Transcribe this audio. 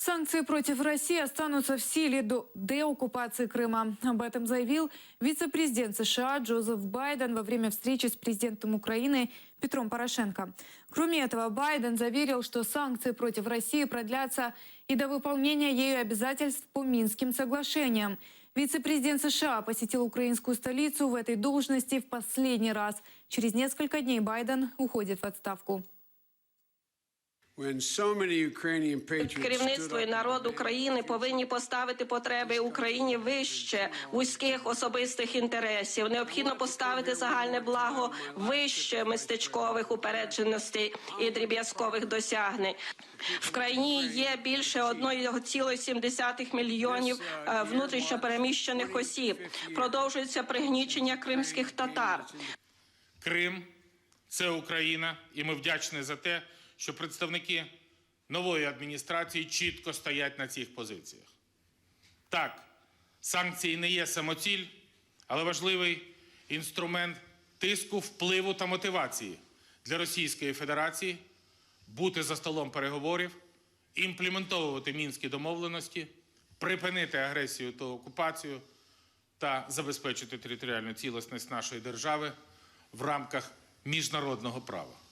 Санкции против России останутся в силе до деоккупации Крыма. Об этом заявил вице-президент США Джозеф Байден во время встречи с президентом Украины Петром Порошенко. Кроме этого, Байден заверил, что санкции против России продлятся и до выполнения ею обязательств по Минским соглашениям. Вице-президент США посетил украинскую столицу в этой должности в последний раз. Через несколько дней Байден уходит в отставку. Керівництво і народ України повинні поставити потреби України вище вузьких особистих інтересів. Необхідно поставити загальне благо вище містечкових упередженостей і дріб'язкових досягнень. В країні є більше 1,7 мільйонів внутрішньо переміщених осіб. Продовжується пригнічення кримських татар. Крим – це Україна, і ми вдячні за те, що представники нової адміністрації чітко стоять на цих позиціях. Так, санкції не є самоціль, але важливий інструмент тиску, впливу та мотивації для Російської Федерації бути за столом переговорів, імплементовувати Мінські домовленості, припинити агресію та окупацію та забезпечити територіальну цілісність нашої держави в рамках міжнародного права.